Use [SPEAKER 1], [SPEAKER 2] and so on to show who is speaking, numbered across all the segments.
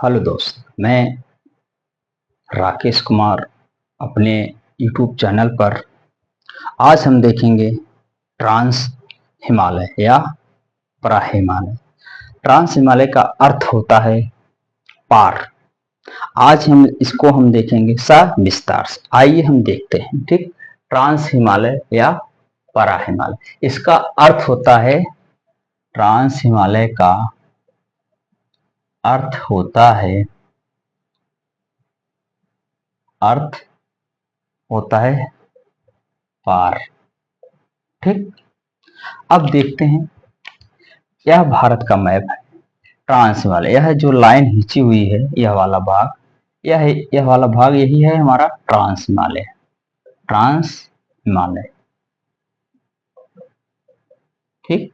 [SPEAKER 1] Hello दोस्त, मैं राकेश कुमार अपने YouTube चैनल पर आज हम देखेंगे ट्रांस हिमालय या परा हिमालय। ट्रांस हिमालय का अर्थ होता है पार। आज हम देखेंगे सविस्तार से। आइए हम देखते हैं। ठीक, ट्रांस हिमालय या परा हिमालय, इसका अर्थ होता है ट्रांस हिमालय का अर्थ होता है पार। ठीक, अब देखते हैं। यह भारत का मैप है। ट्रांस हिमालय, यह जो लाइन खींची हुई है, यह वाला भाग यही है हमारा ट्रांस हिमालय। ट्रांस हिमालय, ठीक,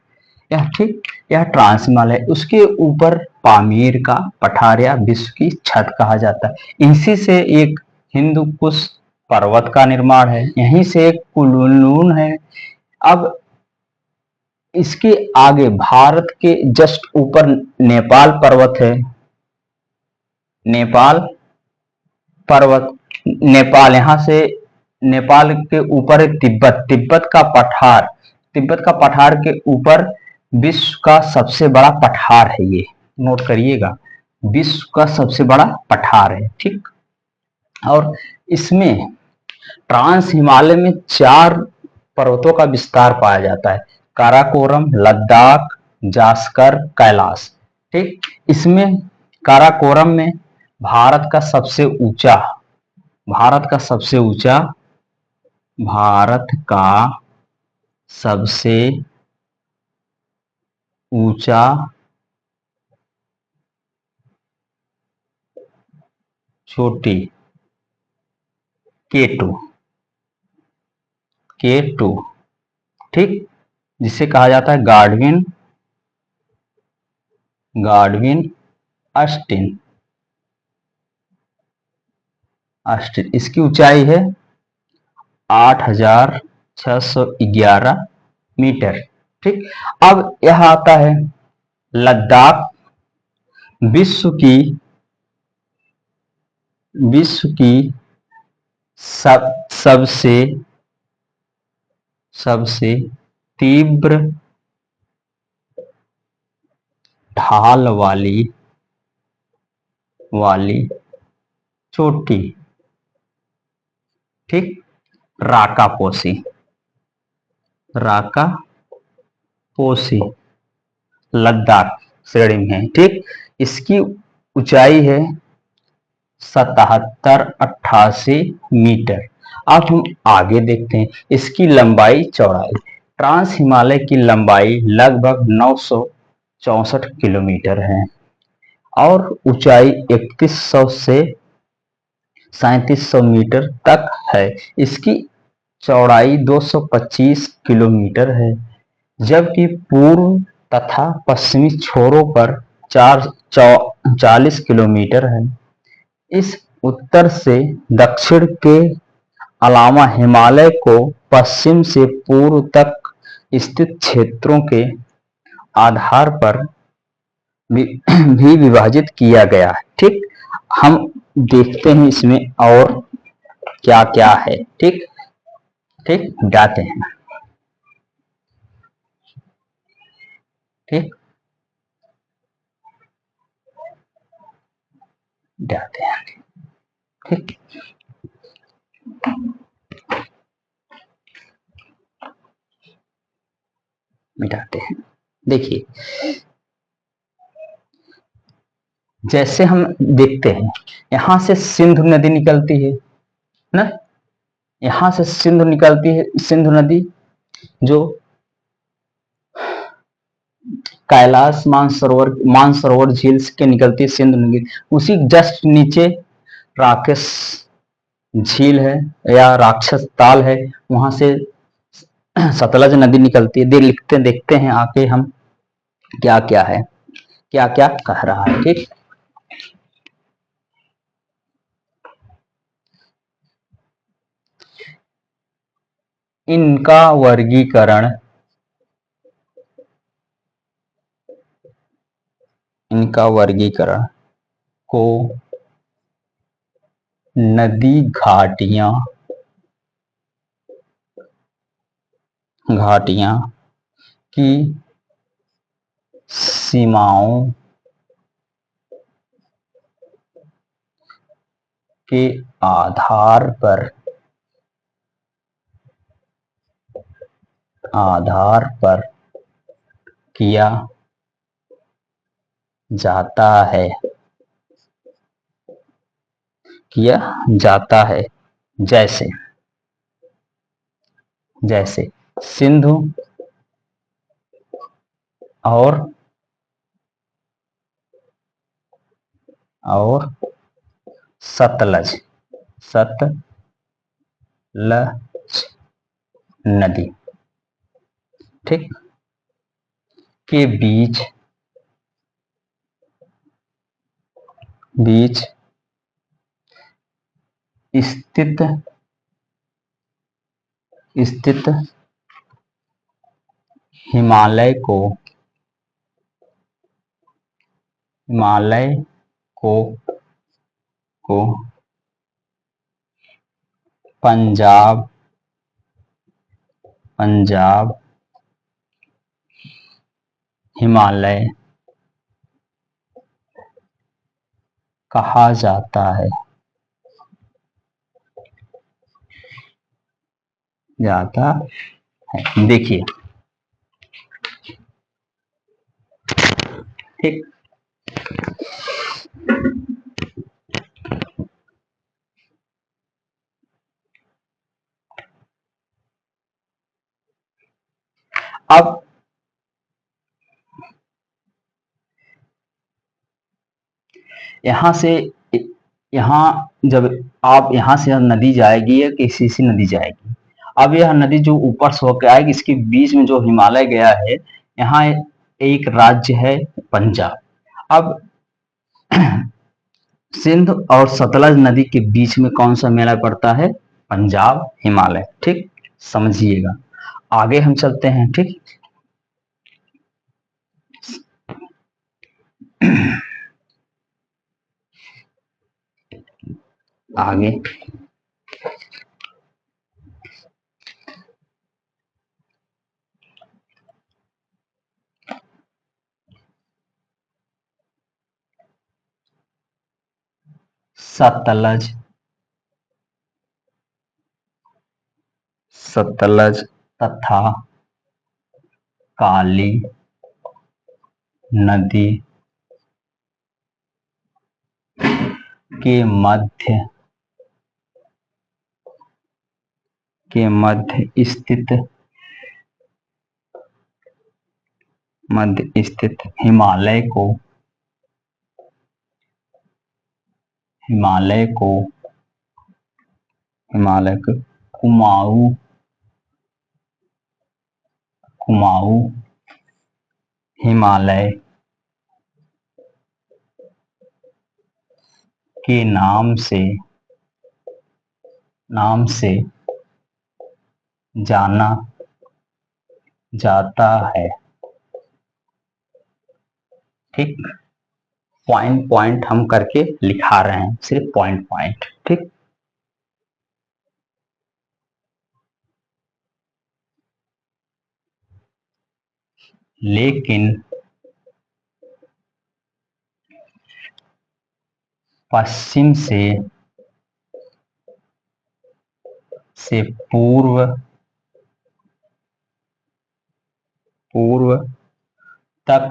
[SPEAKER 1] यह ट्रांस हिमालय। उसके ऊपर पामीर का पठार या विश्व की छत कहा जाता है। इसी से एक हिंदू कुश पर्वत का निर्माण है, यहीं से एक कुनलुन है। अब इसके आगे भारत के जस्ट ऊपर नेपाल पर्वत है। नेपाल पर्वत, नेपाल, यहां से नेपाल के ऊपर है तिब्बत का पठार के ऊपर विश्व का सबसे बड़ा पठार है। ये नोट करिएगा, विश्व का सबसे बड़ा पठार है। ठीक, और इसमें ट्रांस हिमालय में 4 पर्वतों का विस्तार पाया जाता है: काराकोरम, लद्दाख, जास्कर, कैलाश। ठीक, इसमें काराकोरम में भारत का सबसे ऊंचा भारत का सबसे ऊंचा चोटी K2, ठीक, जिसे कहा जाता है गार्डविन अस्टिन। इसकी ऊंचाई है 8611 मीटर। ठीक, अब यह आता है लद्दाख, विश्व की सबसे तीव्र ढाल वाली चोटी। ठीक, राकापोसी लद्दाख श्रेणी में है। ठीक, इसकी ऊंचाई है 7788 मीटर। अब हम आगे देखते हैं इसकी लंबाई चौड़ाई। ट्रांस हिमालय की लंबाई लगभग 964 किलोमीटर है और ऊंचाई 3100 से 3700 मीटर तक है। इसकी चौड़ाई 225 किलोमीटर है, जबकि पूर्व तथा पश्चिमी छोरों पर 40 किलोमीटर है। इस उत्तर से दक्षिण के अलावा हिमालय को पश्चिम से पूर्व तक स्थित क्षेत्रों के आधार पर भी विभाजित किया गया है। ठीक, हम देखते हैं इसमें और क्या क्या है। ठीक, जाते हैं। ठीक, जाते हैं। ठीक, मिटाते हैं। देखिए, जैसे हम देखते हैं, यहां से सिंधु नदी निकलती है ना, यहां से सिंधु निकलती है। सिंधु नदी जो कैलाश मानसरोवर झील के निकलती है सिंधु नदी, उसी जस्ट नीचे राकेश झील है या राक्षस ताल है, वहां से सतलज नदी निकलती है। देखते हैं आके हम क्या क्या है, क्या क्या कह रहा है। ठीक, इनका वर्गीकरण को नदी घाटियां की सीमाओं के आधार पर किया जाता है जैसे सिंधु और सतलज नदी, ठीक, के बीच स्थित हिमालय को पंजाब हिमालय कहा जाता है। देखिए, ठीक, अब जब आप यहाँ से नदी जाएगी या किसी से नदी जाएगी, अब यह नदी जो ऊपर से होकर आएगी, इसके बीच में जो हिमालय गया है, यहाँ एक राज्य है पंजाब। अब सिंध और सतलज नदी के बीच में कौन सा मेला पड़ता है? पंजाब हिमालय, ठीक, समझिएगा। आगे हम चलते हैं, ठीक। आगे सतलज तथा काली नदी के मध्य स्थित हिमालय को कुमाऊं हिमालय के नाम से जाना जाता है, ठीक। पॉइंट हम करके लिखा रहे हैं, सिर्फ पॉइंट, ठीक। लेकिन पश्चिम से पूर्व तक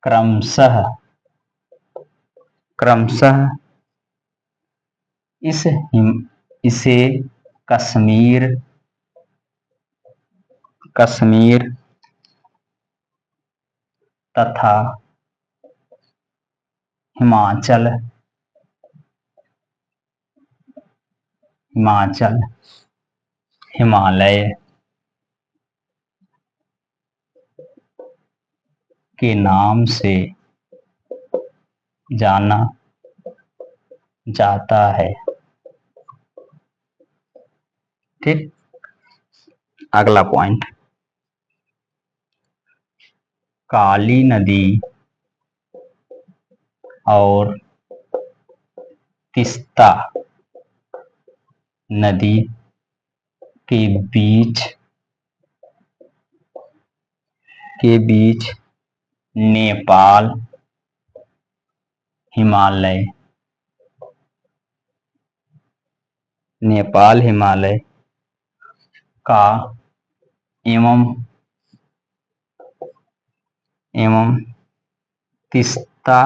[SPEAKER 1] क्रमशः इसे कश्मीर तथा हिमाचल हिमालय के नाम से जाना जाता है, ठीक। अगला पॉइंट, काली नदी और तीस्ता नदी के बीच नेपाल हिमालय का एवं तीस्ता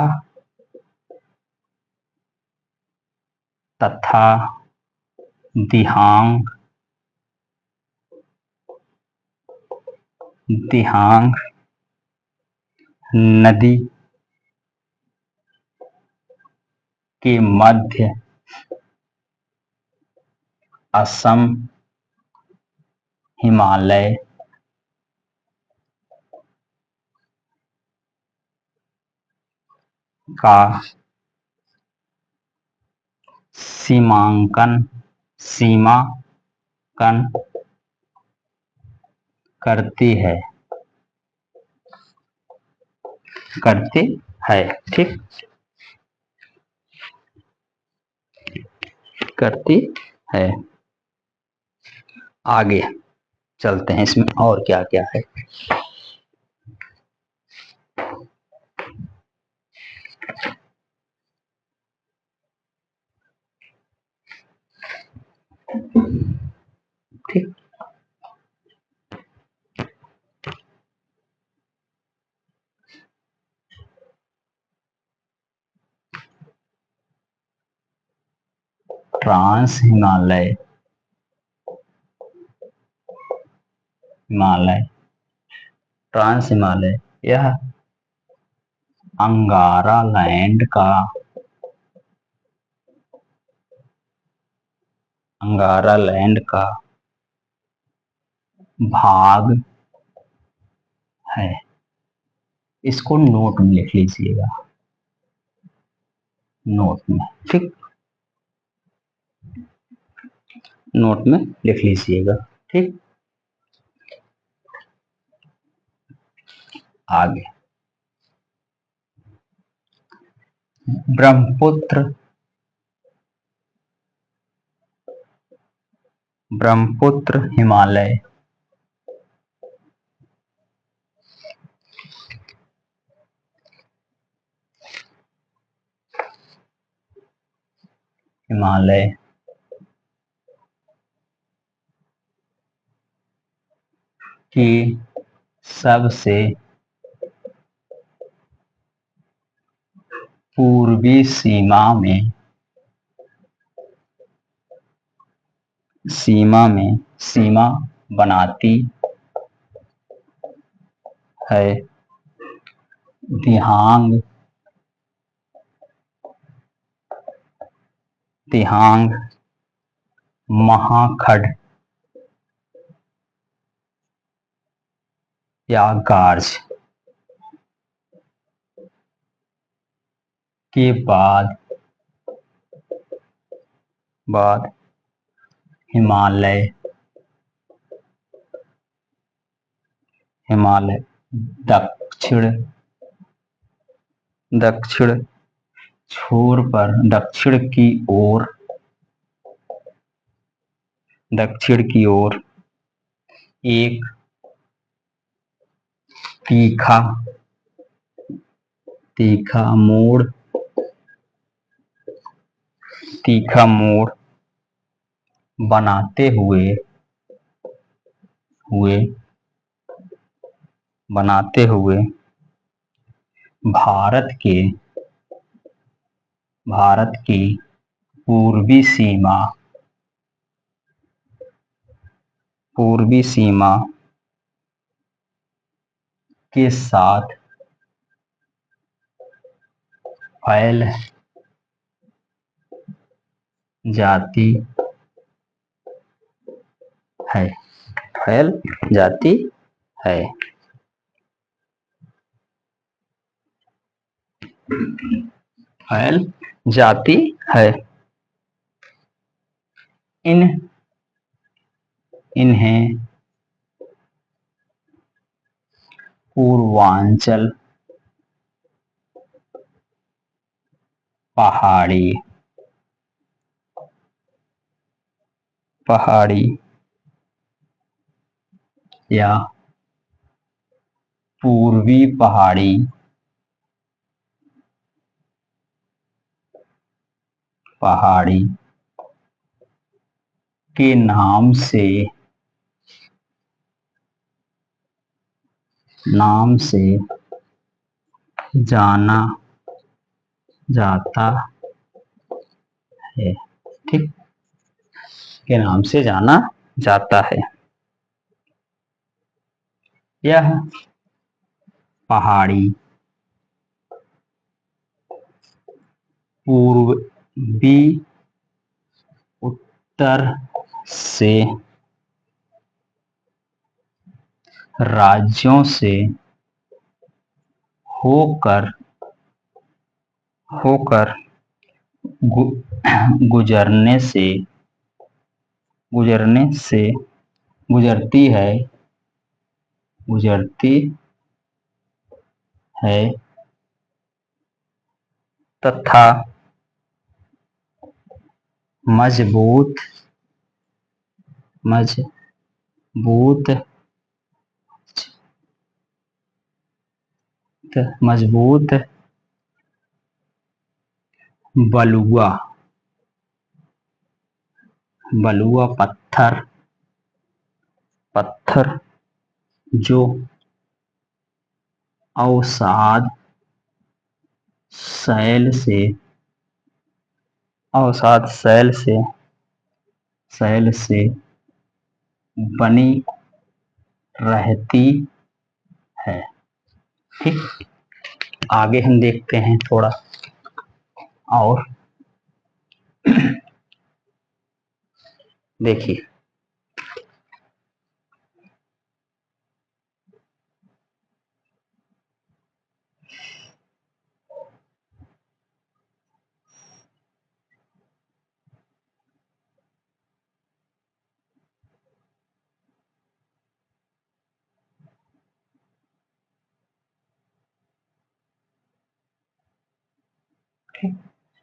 [SPEAKER 1] तथा दिहांग नदी के मध्य असम हिमालय का सीमांकन करती है ठीक, करती है। आगे चलते हैं, इसमें और क्या क्या है। ठीक, ट्रांस हिमालय यह अंगारा लैंड का भाग है। इसको नोट में लिख लीजिएगा, नोट में, ठीक, नोट में लिख लीजिएगा, ठीक। आगे ब्रह्मपुत्र हिमालय की सबसे पूर्वी सीमा बनाती है। दिहांग महाखंड या गार्ज के बाद हिमालय दक्षिण छोर पर दक्षिण की ओर एक तीखा मोड़ बनाते हुए भारत की पूर्वी सीमा के साथ फैल जाती है। इन्हें पूर्वांचल पहाड़ी, पहाड़ी या पूर्वी पहाड़ी, पहाड़ी के नाम से जाना जाता है। ठीक, के नाम से जाना जाता है। यह पहाड़ी पूर्वी उत्तर से राज्यों से होकर होकर गुजरने से गुजरती है तथा मजबूत मजबूत बलुआ पत्थर जो अवसाद शैल से बनी रहती है। ठीक, आगे हम देखते हैं थोड़ा और। देखिए,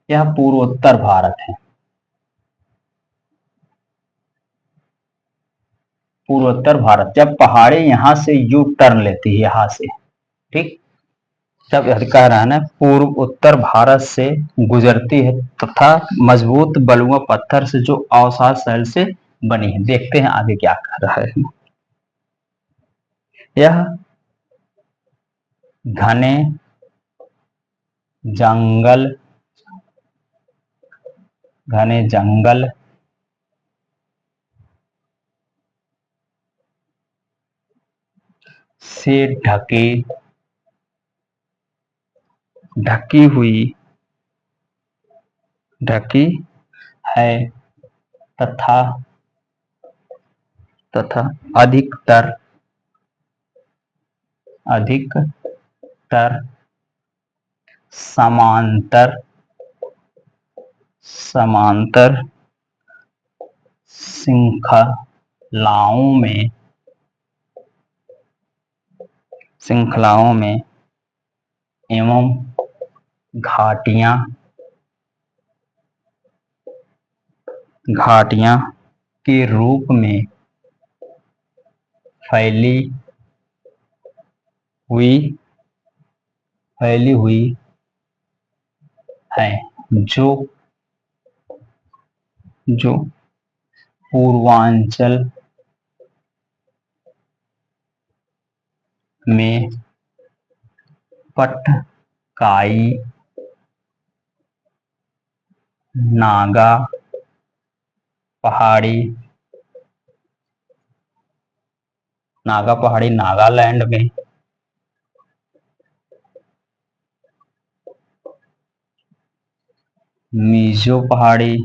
[SPEAKER 1] यह पूर्वोत्तर भारत है। पूर्वोत्तर भारत, जब पहाड़ी यहां से यू टर्न लेती है यहां से, ठीक, तब यह कह रहा है ना, पूर्व उत्तर भारत से गुजरती है तथा मजबूत बलुआ पत्थर से जो अवसाद शैल से बनी है। देखते हैं आगे क्या कह रहा है। यह घने जंगल से ढकी है तथा अधिकतर समांतर श्रृंखलाओं में एवं घाटियां के रूप में फैली हुई है, जो पूर्वांचल में पटकाई नागा पहाड़ी नागालैंड में मिजो पहाड़ी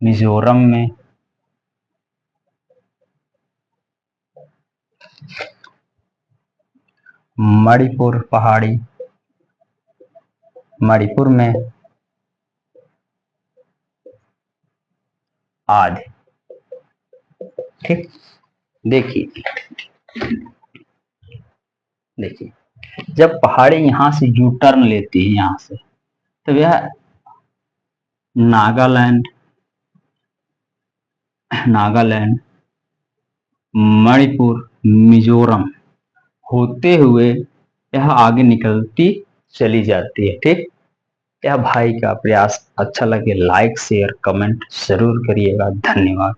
[SPEAKER 1] मिजोरम में मणिपुर पहाड़ी मणिपुर में आदि। ठीक, देखिए देखिए जब पहाड़ी यहाँ से यू टर्न लेती है यहाँ से, तो यह नागालैंड, नागालैंड, मणिपुर, मिजोरम होते हुए यह आगे निकलती चली जाती है। ठीक, यह भाई का प्रयास अच्छा लगे लाइक शेयर कमेंट जरूर करिएगा। धन्यवाद।